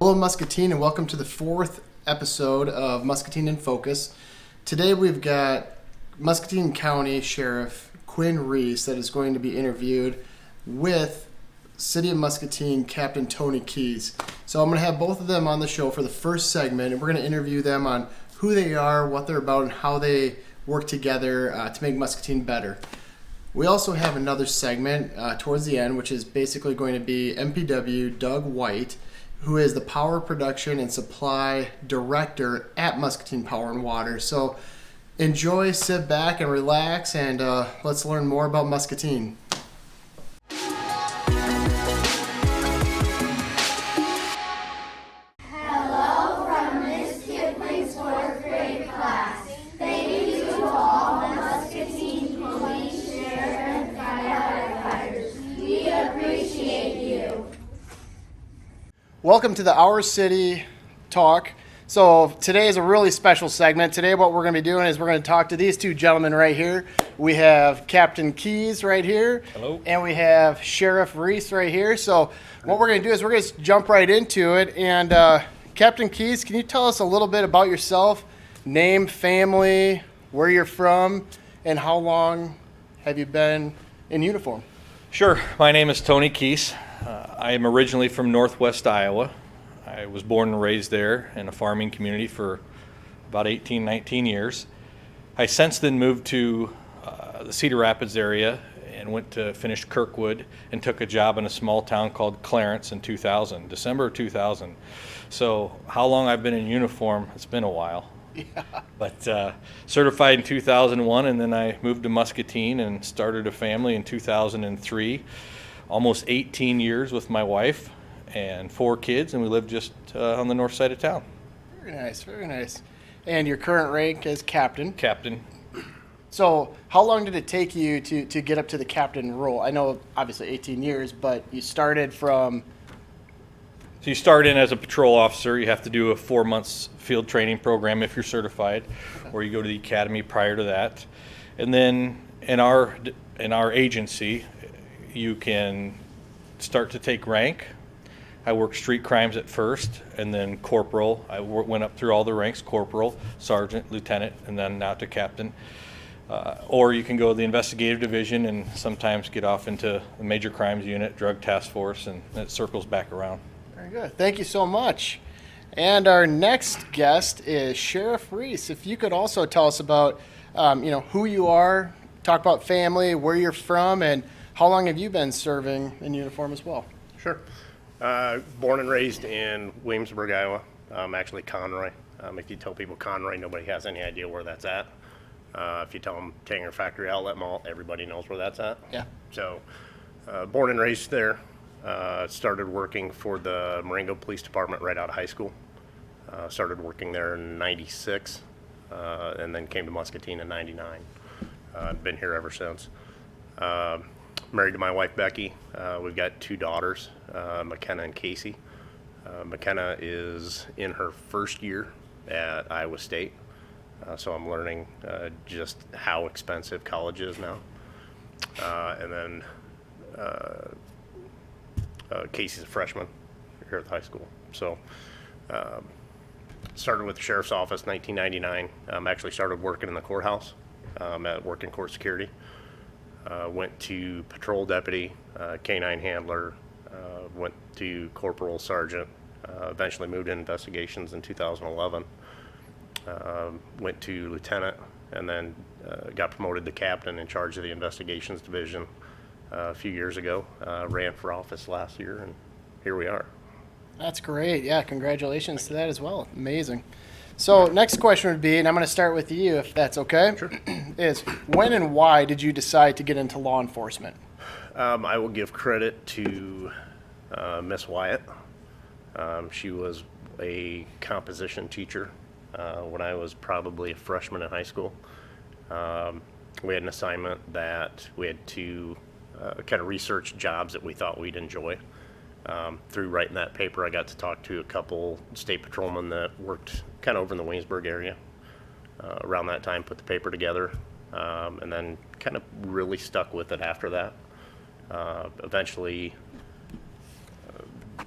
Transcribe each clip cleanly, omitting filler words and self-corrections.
Hello, Muscatine, and welcome to the fourth episode of Muscatine in Focus. Today we've got Muscatine County Sheriff Quinn Reese that is going to be interviewed with City of Muscatine Captain Tony Keys. So I'm going to have both of them on the show for the first segment, and we're going to interview them on who they are, what they're about, and how they work together to make Muscatine better. We also have another segment towards the end, which is basically going to be MPW Doug White, who is the Power Production and Supply Director at Muscatine Power and Water. So enjoy, sit back, and relax, and let's learn more about Muscatine. Hello from Miss Kipling's fourth grade class. Thank you to all Muscatine police, sheriff, and firefighters. We appreciate you. Welcome to the Our City Talk. So today is a really special segment. Today what we're going to be doing is we're going to talk to these two gentlemen right here. We have Captain Keys right here. Hello. And we have Sheriff Reese right here. So what we're going to do is we're going to jump right into it. And Captain Keys, can you tell us a little bit about yourself? Name, family, where you're from, and how long have you been in uniform? Sure. My name is Tony Keys. I am originally from Northwest Iowa. I was born and raised there in a farming community for about 18, 19 years. I since then moved to the Cedar Rapids area and went to finish Kirkwood and took a job in a small town called Clarence in 2000, December of 2000. So how long I've been in uniform, it's been a while. Yeah. But certified in 2001, and then I moved to Muscatine and started a family in 2003. Almost 18 years with my wife and 4 kids, and we live just on the north side of town. Very nice, very nice. And your current rank is captain. Captain. So how long did it take you to get up to the captain role? I know obviously 18 years, but you started from... So you start in as a patrol officer. You have to do a 4 months field training program if you're certified, or you go to the academy prior to that. And then in our agency, you can start to take rank. I worked street crimes at first, and then corporal. I went up through all the ranks: corporal, sergeant, lieutenant, and then now to captain. Or you can go to the investigative division and sometimes get off into the major crimes unit, drug task force, and it circles back around. Very good. Thank you so much. And our next guest is Sheriff Reese. If you could also tell us about, who you are, talk about family, where you're from, and how long have you been serving in uniform as well? Sure. Born and raised in Williamsburg, Iowa. Actually Conroy. If you tell people Conroy, nobody has any idea where that's at. If you tell them Tanger Factory Outlet Mall, everybody knows where that's at. Yeah. So, born and raised there. Started working for the Marengo Police Department right out of high school. Started working there in '96, and then came to Muscatine in '99. Been here ever since. Married to my wife, Becky. We've got 2 daughters, McKenna and Casey. McKenna is in her first year at Iowa State, so I'm learning just how expensive college is now. And then Casey's a freshman here at the high school. So started with the sheriff's office 1999. Actually started working in the courthouse at working court security. Went to patrol deputy, canine handler, went to corporal sergeant, eventually moved in investigations in 2011, went to lieutenant, and then got promoted to captain in charge of the investigations division a few years ago. Ran for office last year, and here we are. That's great. Yeah, congratulations to that as well. Amazing. So next question would be, and I'm going to start with you if that's okay, Sure. is when and why did you decide to get into law enforcement? I will give credit to Miss Wyatt. She was a composition teacher when I was probably a freshman in high school. We had an assignment that we had to kind of research jobs that we thought we'd enjoy. Through writing that paper, I got to talk to a couple state patrolmen that worked kind of over in the Williamsburg area. Around that time, put the paper together, and then kind of really stuck with it after that. Eventually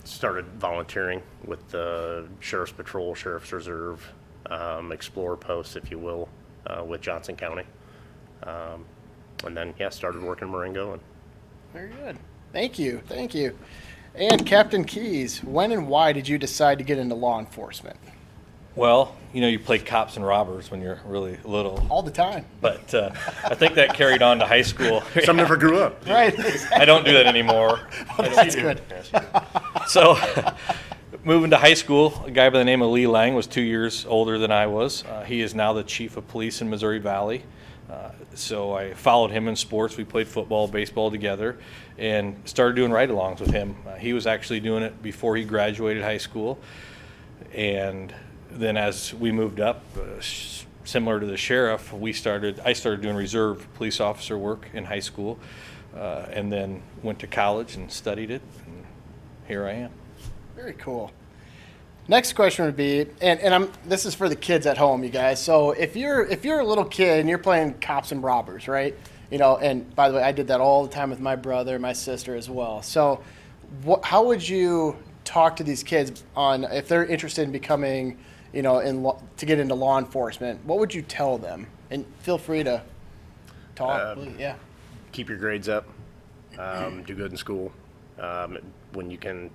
started volunteering with the Sheriff's Patrol, Sheriff's Reserve, Explorer posts, if you will, with Johnson County. And then, started working Marengo. And Very good. Thank you. Thank you. And Captain Keys, when and why did you decide to get into law enforcement? Well, you play cops and robbers when you're really little, All the time. but I think that carried on to high school. some never grew up. Right. I don't do that anymore. That's good. So, moving to high school, a guy by the name of Lee Lang was 2 years older than I was. He is now the chief of police in Missouri Valley. So I followed him in sports. We played football, baseball together, and started doing ride-alongs with him. He was actually doing it before he graduated high school. And then as we moved up, similar to the sheriff, I started doing reserve police officer work in high school, and then went to college and studied it, and here I am. Very cool. Next question would be, and this is for the kids at home, you guys. So if you're a little kid and you're playing cops and robbers, right? And by the way, I did that all the time with my brother, my sister as well. So how would you talk to these kids on if they're interested in becoming, to get into law enforcement? What would you tell them? And feel free to talk. Please. Yeah. Keep your grades up. Do good in school. When you can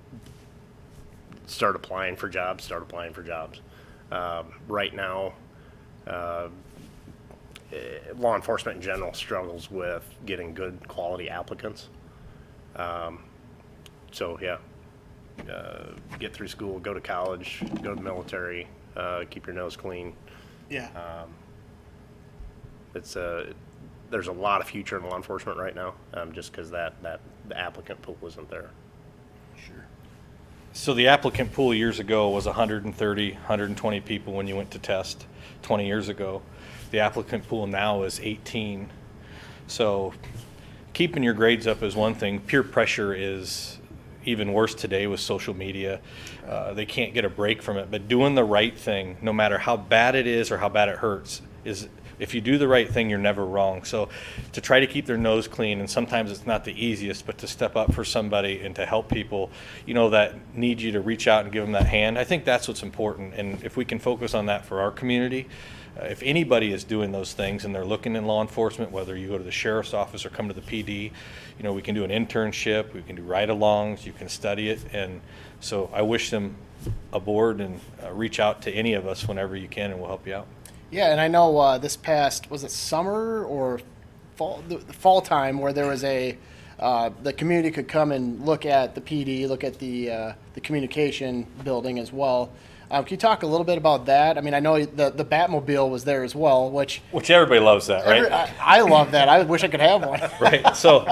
start applying for jobs. Right now, law enforcement in general struggles with getting good quality applicants. Get through school, go to college, go to the military, keep your nose clean. Yeah. There's a lot of future in law enforcement right now, just because the applicant pool isn't there. Sure. So the applicant pool years ago was 130, 120 people when you went to test 20 years ago. The applicant pool now is 18. So keeping your grades up is one thing. Peer pressure is even worse today with social media. They can't get a break from it. But doing the right thing, no matter how bad it is or how bad it hurts, is if you do the right thing, you're never wrong. So to try to keep their nose clean, and sometimes it's not the easiest, but to step up for somebody and to help people, that need you to reach out and give them that hand, I think that's what's important. And if we can focus on that for our community, if anybody is doing those things and they're looking in law enforcement, whether you go to the sheriff's office or come to the PD, we can do an internship, we can do ride-alongs, you can study it. And so I wish them aboard, and reach out to any of us whenever you can, and we'll help you out. Yeah, and I know this past, was it summer or fall? The fall time where there was the community could come and look at the PD, look at the communication building as well. Can you talk a little bit about that? I mean, I know the Batmobile was there as well, which everybody loves that, right? I love that. I wish I could have one. Right. So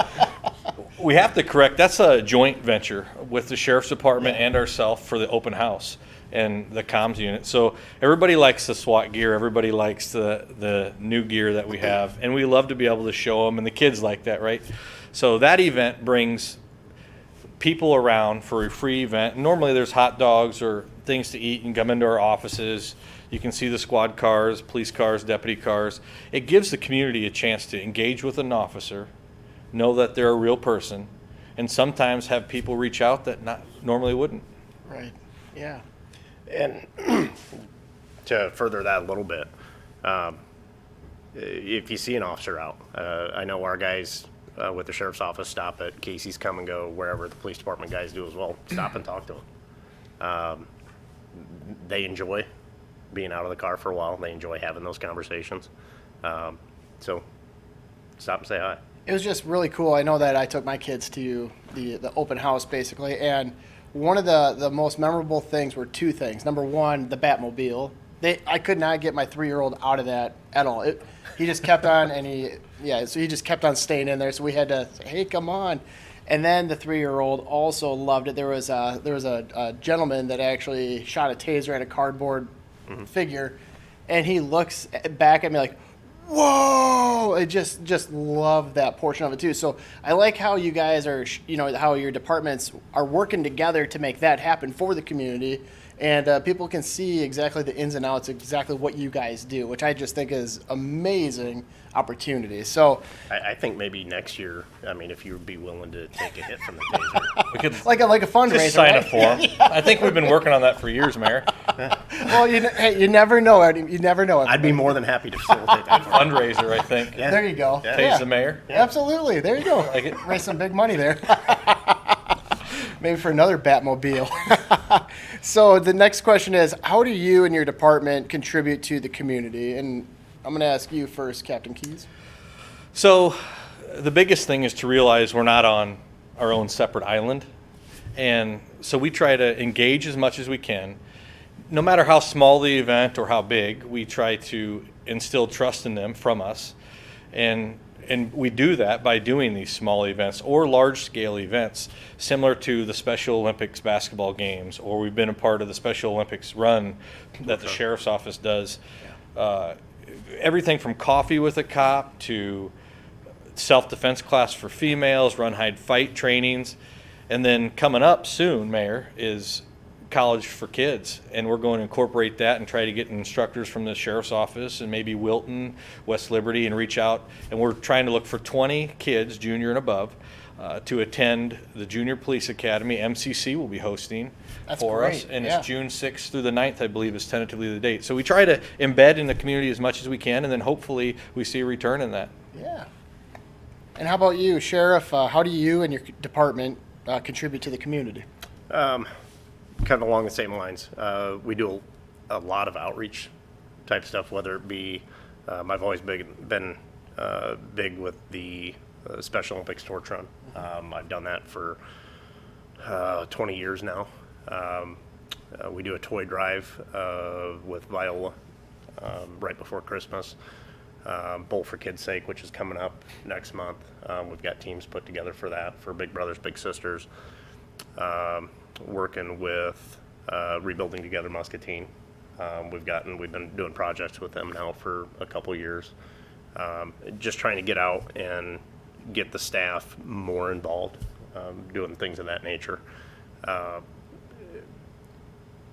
we have to correct, that's a joint venture with the Sheriff's Department and ourselves for the open house and the comms unit. So everybody likes the SWAT gear. Everybody likes the new gear that we have. And we love to be able to show them, and the kids like that, right? So that event brings people around for a free event. Normally there's hot dogs or things to eat. You can come into our offices. You can see the squad cars, police cars, deputy cars. It gives the community a chance to engage with an officer, know that they're a real person, and sometimes have people reach out that normally wouldn't. Right. Yeah. And to further that a little bit, if you see an officer out, I know our guys with the sheriff's office stop at Casey's Come and Go, wherever the police department guys do as well, stop and talk to them. They enjoy being out of the car for a while. They enjoy having those conversations. So stop and say hi. It was just really cool. I know that I took my kids to the open house basically, and one of the most memorable things were two things. Number one, the Batmobile. I could not get my 3-year-old out of that at all. He just kept on, so he just kept on staying in there. So we had to say, hey, come on. And then the 3-year-old also loved it. There was a gentleman that actually shot a taser at a cardboard figure, and he looks back at me like, whoa, I just love that portion of it too. So I like how you guys are, how your departments are working together to make that happen for the community, and people can see exactly the ins and outs, exactly what you guys do, which I just think is amazing opportunity. So I think maybe next year, I mean, if you would be willing to take a hit from the taser. We could like a fundraiser, just sign right? up for 'em. I think we've been working on that for years, Mayor. Well, hey, you never know. You never know. I'd be more than happy to facilitate that. Fundraiser, I think. Yeah. There you go. Yeah. Tase the mayor. Absolutely. There you go. Like it. Raise some big money there. Maybe for another Batmobile. So the next question is, how do you and your department contribute to the community? And I'm going to ask you first, Captain Keys. So the biggest thing is to realize we're not on our own separate island. And so we try to engage as much as we can. No matter how small the event or how big, we try to instill trust in them from us. And we do that by doing these small events or large-scale events, similar to the Special Olympics basketball games, or we've been a part of the Special Olympics run that the Sheriff's Office does. Everything from coffee with a cop to self-defense class for females, run, hide, fight trainings. And then coming up soon, Mayor, is college for kids, and we're going to incorporate that and try to get instructors from the Sheriff's Office and maybe Wilton, West Liberty, and reach out. And we're trying to look for 20 kids, junior and above, to attend the Junior Police Academy. MCC will be hosting for us, and yeah. it's June 6th through the 9th, I believe, is tentatively the date. So we try to embed in the community as much as we can, and then hopefully we see a return in that. Yeah. And how about you, Sheriff? How do you and your department contribute to the community? Kind of along the same lines. We do a lot of outreach type stuff, whether it be, I've always been big with the Special Olympics torch run. I've done that for 20 years now. We do a toy drive with Viola right before Christmas. Bolt for Kids' Sake, which is coming up next month. We've got teams put together for that, for Big Brothers Big Sisters. Working with Rebuilding Together Muscatine. We've been doing projects with them now for a couple years. Just trying to get out and get the staff more involved, doing things of that nature.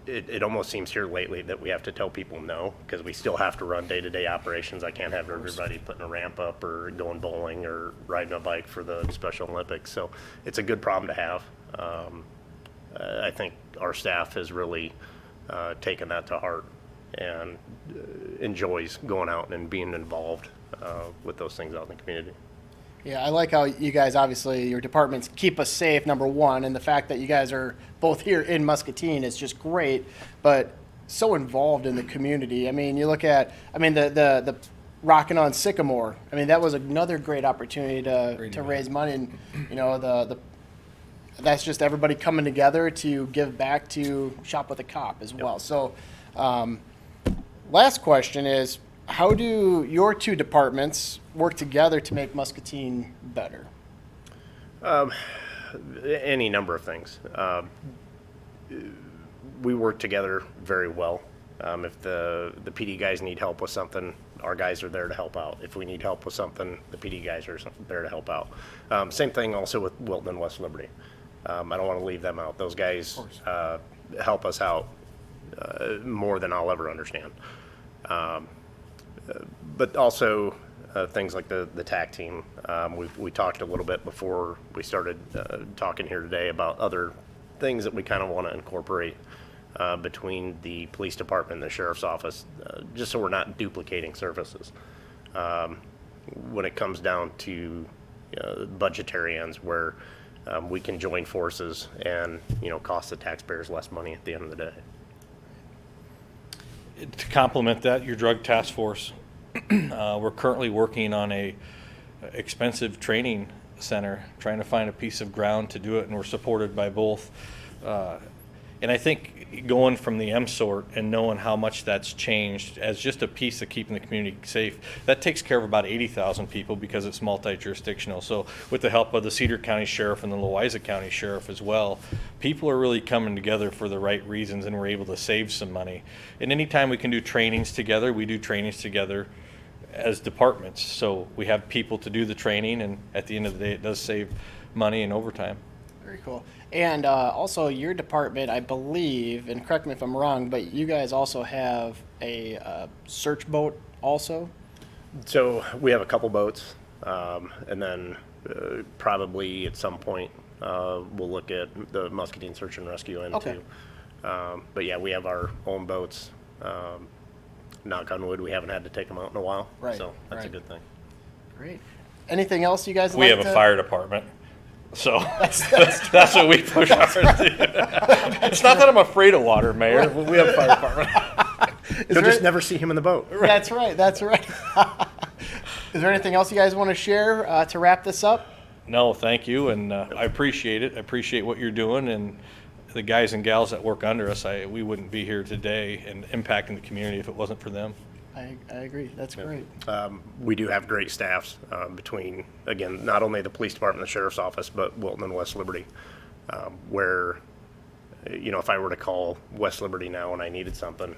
It almost seems here lately that we have to tell people no, because we still have to run day-to-day operations. I can't have everybody putting a ramp up or going bowling or riding a bike for the Special Olympics. So it's a good problem to have. I think our staff has really taken that to heart and enjoys going out and being involved with those things out in the community. Yeah, I like how you guys, obviously, your departments keep us safe, number one, and the fact that you guys are both here in Muscatine is just great, but so involved in the community. I mean, you look at, the Rockin' on Sycamore. I mean, that was another great opportunity to raise money, and, that's just everybody coming together to give back to Shop with a Cop as well. So, last question is, how do your two departments work together to make Muscatine better? Any number of things. We work together very well. If the PD guys need help with something, our guys are there to help out. If we need help with something, the PD guys are there to help out. Same thing also with Wilton and West Liberty. I don't want to leave them out. Those guys help us out more than I'll ever understand. But also things like the TAC team. We talked a little bit before we started talking here today about other things that we kind of want to incorporate between the police department and the sheriff's office, just so we're not duplicating services. When it comes down to budgetary ends where we can join forces and cost the taxpayers less money at the end of the day. To complement that, your drug task force, we're currently working on a expensive training center, trying to find a piece of ground to do it, and we're supported by both. And I think going from the M-sort and knowing how much that's changed as just a piece of keeping the community safe, that takes care of about 80,000 people because it's multi-jurisdictional. So with the help of the Cedar County Sheriff and the Louisa County Sheriff as well, people are really coming together for the right reasons, and we're able to save some money. And anytime we can do trainings together, we do trainings together as departments. So we have people to do the training, and at the end of the day, it does save money and overtime. Very cool. And also, your department, I believe, and correct me if I'm wrong, but you guys also have a search boat also? So we have a couple boats, and then probably at some point we'll look at the Muscatine Search and Rescue end Okay. too. But yeah, we have our own boats. Knock on wood, we haven't had to take them out in a while, Right, so that's a right. good thing. Great. Anything else you guys We like have to... a fire department, so that's what we push hard to. It's not that I'm afraid of water, Mayor. We have a fire department. You'll there- just never see him in the boat. That's right, that's right. Is there anything else you guys want to share to wrap this up? No, thank you, and I appreciate it. I appreciate what you're doing, and the guys and gals that work under us. We wouldn't be here today and impacting the community if it wasn't for them. I agree. That's great. We do have great staffs between, again, not only the police department, the sheriff's office, but Wilton and West Liberty, where, if I were to call West Liberty now and I needed something,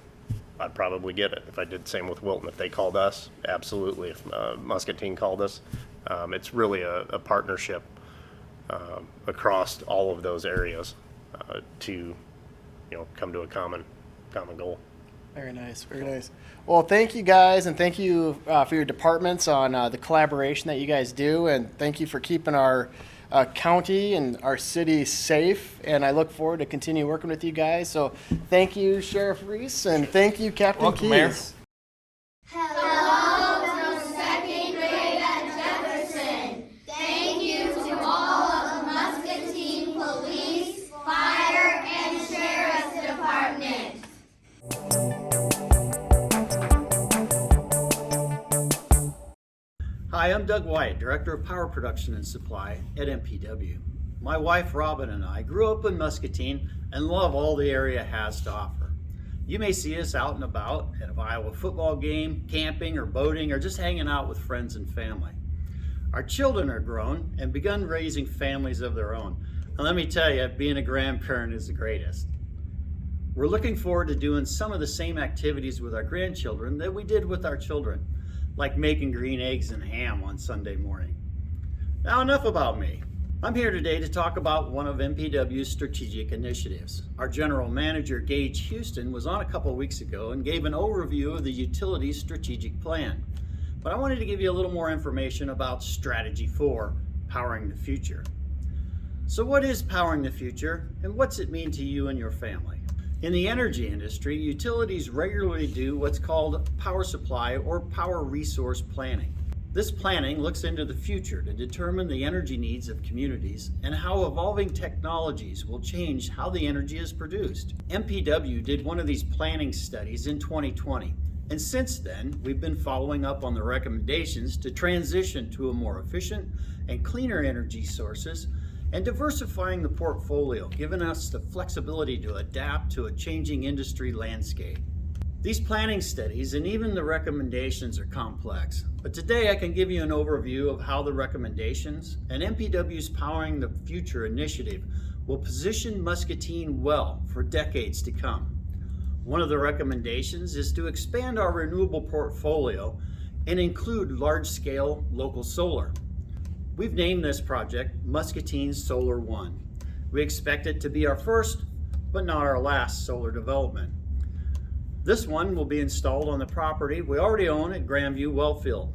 I'd probably get it. If I did the same with Wilton, if they called us, absolutely. If Muscatine called us, it's really a partnership across all of those areas to, come to a common goal. Very nice, very nice. Well, thank you guys, and thank you for your departments on the collaboration that you guys do, and thank you for keeping our county and our city safe, and I look forward to continue working with you guys. So thank you, Sheriff Reese, and thank you, Captain Welcome, Mayor. Keys. Hello from second grade at Jefferson. Thank you to all of the Muscatine Police, Fire, and Sheriff's Department. Hi, I'm Doug White, Director of Power Production and Supply at MPW. My wife Robin and I grew up in Muscatine and love all the area has to offer. You may see us out and about at an Iowa football game, camping or boating, or just hanging out with friends and family. Our children are grown and begun raising families of their own. And let me tell you, being a grandparent is the greatest. We're looking forward to doing some of the same activities with our grandchildren that we did with our children, like making green eggs and ham on Sunday morning. Now, enough about me. I'm here today to talk about one of MPW's strategic initiatives. Our General Manager, Gage Houston, was on a couple weeks ago and gave an overview of the utility's strategic plan. But I wanted to give you a little more information about Strategy 4, Powering the Future. So what is Powering the Future, and what's it mean to you and your family? In the energy industry, utilities regularly do what's called power supply or power resource planning. This planning looks into the future to determine the energy needs of communities and how evolving technologies will change how the energy is produced. MPW did one of these planning studies in 2020, and since then, we've been following up on the recommendations to transition to a more efficient and cleaner energy sources and diversifying the portfolio, giving us the flexibility to adapt to a changing industry landscape. These planning studies and even the recommendations are complex, but today I can give you an overview of how the recommendations and MPW's Powering the Future initiative will position Muscatine well for decades to come. One of the recommendations is to expand our renewable portfolio and include large-scale local solar. We've named this project Muscatine Solar One. We expect it to be our first, but not our last solar development. This one will be installed on the property we already own at Grandview Wellfield.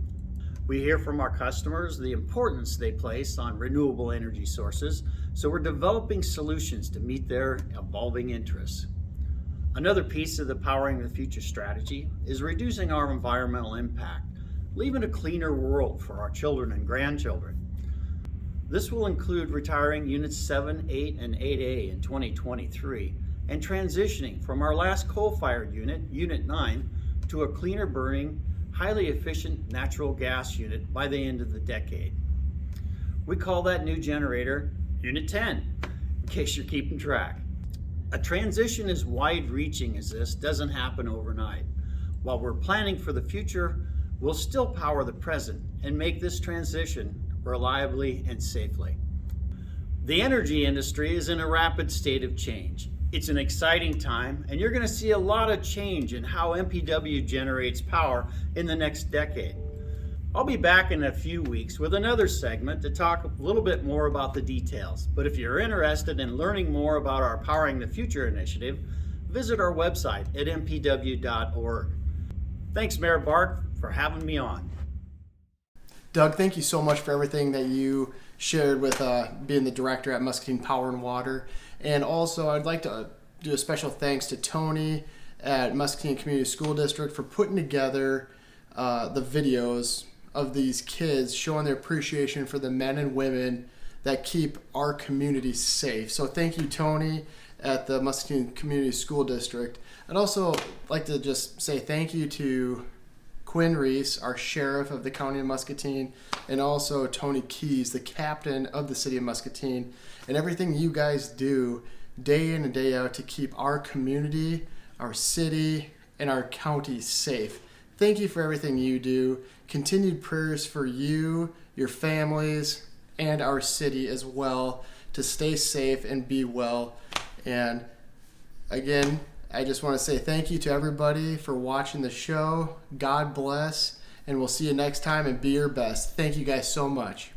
We hear from our customers the importance they place on renewable energy sources, so we're developing solutions to meet their evolving interests. Another piece of the Powering the Future strategy is reducing our environmental impact, leaving a cleaner world for our children and grandchildren. This will include retiring Units 7, 8, and 8A in 2023 and transitioning from our last coal-fired unit, Unit 9, to a cleaner burning, highly efficient natural gas unit by the end of the decade. We call that new generator Unit 10, in case you're keeping track. A transition as wide-reaching as this doesn't happen overnight. While we're planning for the future, we'll still power the present and make this transition reliably and safely. The energy industry is in a rapid state of change. It's an exciting time, and you're going to see a lot of change in how MPW generates power in the next decade. I'll be back in a few weeks with another segment to talk a little bit more about the details. But if you're interested in learning more about our Powering the Future initiative, visit our website at mpw.org. Thanks, Mayor Bark, for having me on. Doug, thank you so much for everything that you shared with being the director at Muscatine Power and Water. And also, I'd like to do a special thanks to Tony at Muscatine Community School District for putting together the videos of these kids showing their appreciation for the men and women that keep our community safe. So thank you, Tony, at the Muscatine Community School District. I'd also like to just say thank you to Quinn Reese, our sheriff of the county of Muscatine, and also Tony Keys, the captain of the city of Muscatine, and everything you guys do day in and day out to keep our community, our city, and our county safe. Thank you for everything you do. Continued prayers for you, your families, and our city as well to stay safe and be well. And again, I just want to say thank you to everybody for watching the show. God bless, and we'll see you next time, and be your best. Thank you guys so much.